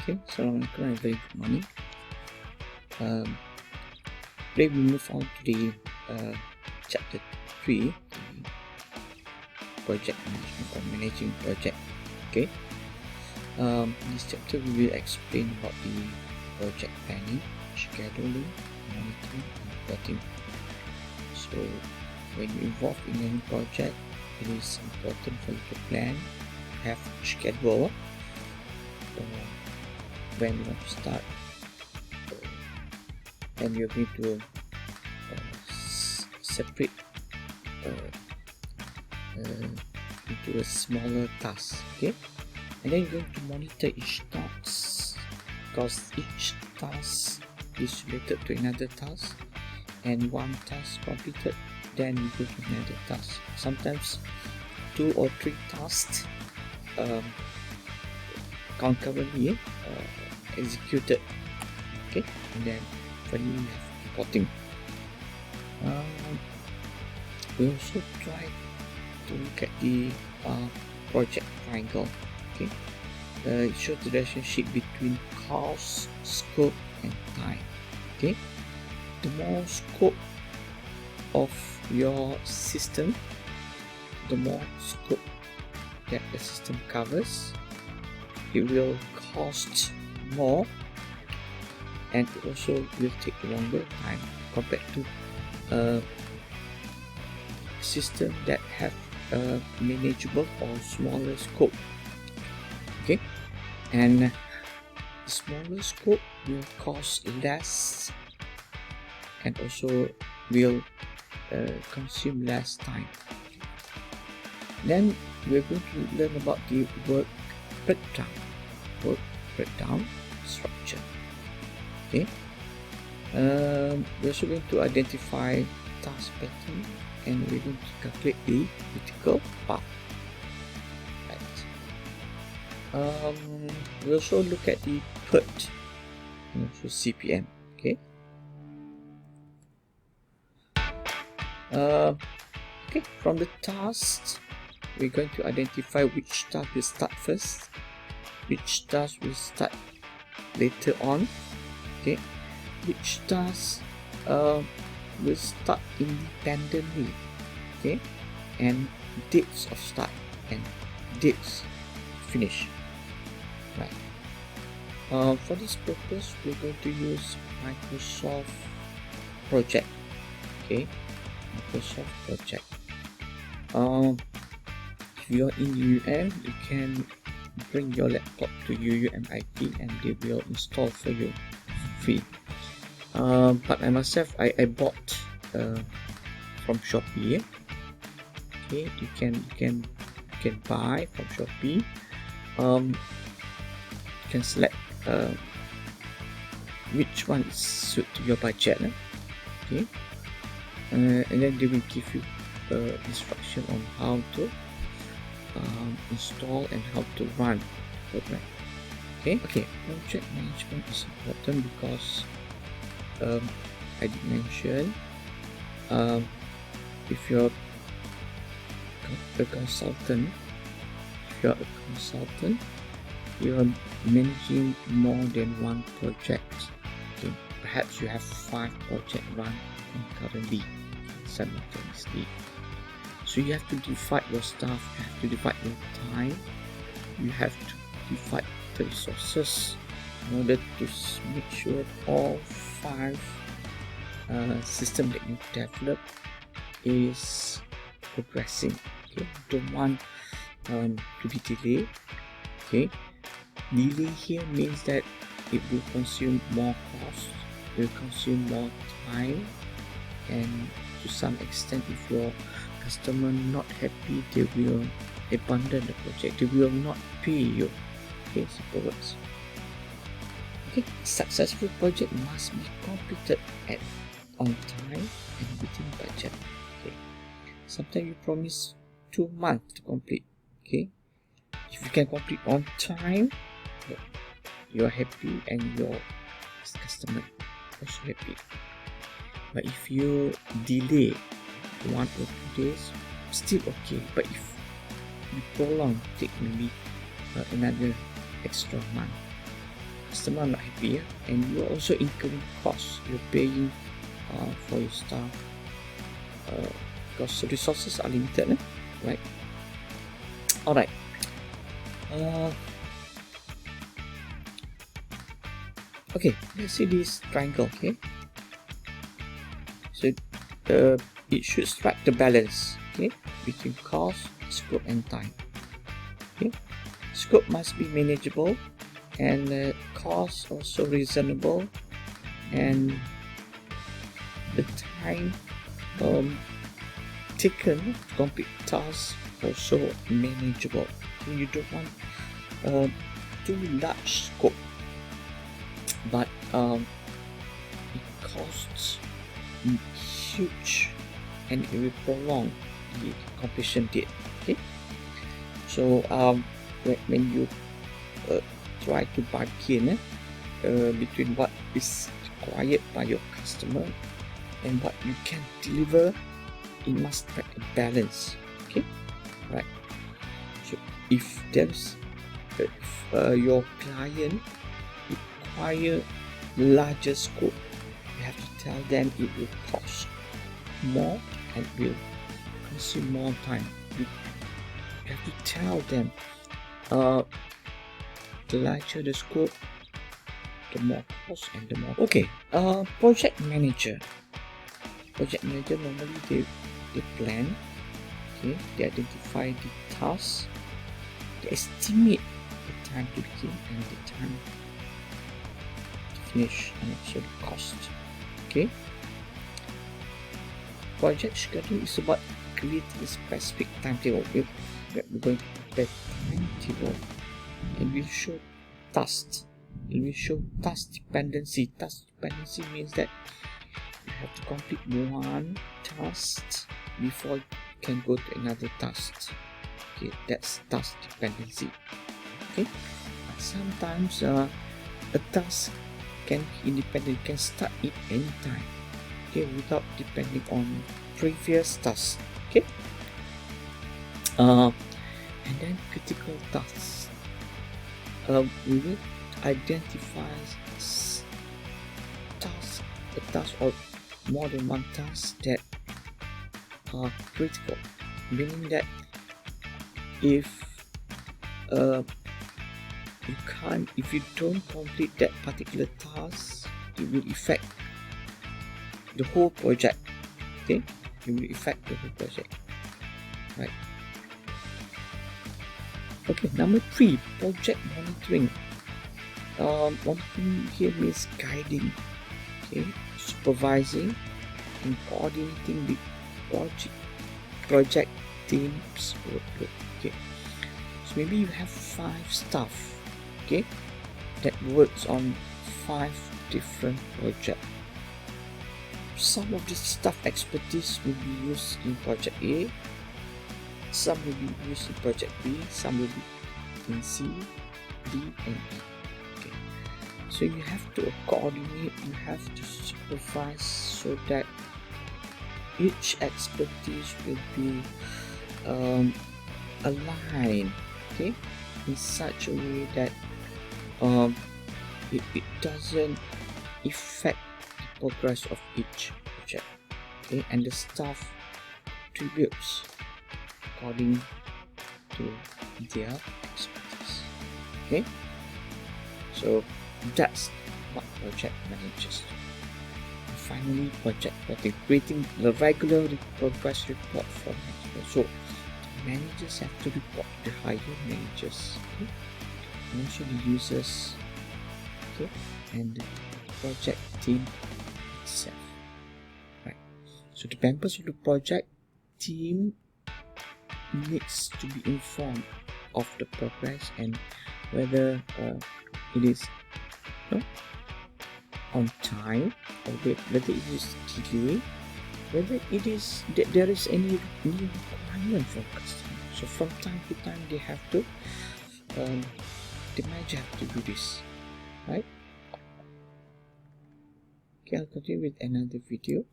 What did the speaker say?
Okay, Assalamualaikum and very good morning. Today we move on to the chapter 3, the project management or managing project. Okay, this chapter we will explain about the project planning, scheduling, monitoring, and reporting. So when you involve in any project, it is important for you to plan, have schedule when you want to start, and you're going to separate into a smaller task. Okay, and then you're going to monitor each task, because each task is related to another task, and one task completed, then you go to another task. Sometimes 2 or 3 tasks concurrently executed. Okay, and then finally we have reporting. We also try to look at the project triangle. Okay, it shows the relationship between cost, scope, and time. Okay, the more scope of your system, the more scope that the system covers, it will cost more, and it also will take longer time compared to a system that have a manageable or smaller scope. Okay, and the smaller scope will cost less and also will consume less time. Then we're going to learn about the work breakdown structure. Okay, we're also going to identify task pattern, and we're going to calculate the critical path. Right. We also look at the PERT and also CPM. Okay. Okay, from the tasks, we're going to identify which task will start first, which task will start later on. Okay, which task will start independently. Okay, and dates of start and dates finish. Right. For this purpose, we're going to use Microsoft Project. Okay, Microsoft Project. If you're in UUM, you can bring your laptop to UUMIT and they will install for you free. But I myself, I bought from Shopee. Okay, you can buy from Shopee. You can select which one suit to your budget. Okay, and then they will give you instruction on how to install and how to run the program. Okay, project management is important because I did mention if you're a consultant, you're managing more than one project. Okay, perhaps you have 5 projects run concurrently, simultaneously. So you have to divide your staff, you have to divide your time, you have to divide the resources in order to make sure all 5 systems that you develop is progressing. Okay, you don't want to be delayed. Okay, delay here means that it will consume more cost, it will consume more time, and to some extent, if your customer not happy, they will abandon the project, they will not pay you. Okay, simple words. Okay, successful project must be completed on time and within budget. Okay, sometimes you promise 2 months to complete. Okay, if you can complete on time, you're happy and your customer also happy. But if you delay 1 or 2 days, still okay. But if you prolong, take maybe another extra month, customer are not happy, and you're also incurring costs. You're paying for your staff because resources are limited, right? Alright. Okay, let's see this triangle. Okay, so it should strike the balance, okay, between cost, scope, and time. Okay, scope must be manageable, and cost also reasonable, and the time taken to complete tasks also manageable. Okay, you don't want too large scope, but it costs huge and it will prolong the completion date. Okay, so when you try to bargain between what is required by your customer and what you can deliver, it must strike a balance. Okay, right? So if your client require larger scope, you have to tell them it will cost more and will consume more time. You have to tell them the larger the scope, the more cost and the more. Okay, project manager. Project manager normally they plan. Okay, they identify the tasks, they estimate the time to begin and the time to finish, and also the cost. Okay, project schedule is about creating a specific timetable. We're going to prepare timetable, and we'll show tasks. It will show task dependency. Task dependency means that you have to complete one task before you can go to another task. Okay, that's task dependency. Okay, but sometimes a task can be independent, can start at any time. Okay, without depending on previous tasks. Okay, and then critical tasks. We will identify a task or more than one task that are critical, meaning that if you don't complete that particular task, it will affect the whole project. Okay, it will affect the whole project, right? Okay, number 3, project monitoring. Monitoring here means guiding, okay, supervising and coordinating the project team's workload. Okay, so maybe you have 5 staff, okay, that works on 5 different projects. Some of the staff expertise will be used in project A, some will be used in project B, some will be in C, D, and E. Okay, so you have to coordinate, you have to supervise so that each expertise will be aligned, okay, in such a way that it doesn't affect the progress of each project. Okay, and the staff contributes according to their expertise. Okay, so that's what project managers do. And finally, project reporting, creating the regular progress report for management. So managers have to report to the higher managers, okay, and also the users, okay, and the project team itself, right? So the members of the project team needs to be informed of the progress and whether it is on time, or whether it is delayed, whether it is there is any new requirement from customer. So from time to time they have to the manager have to do this, right? Okay, I'll continue with another video.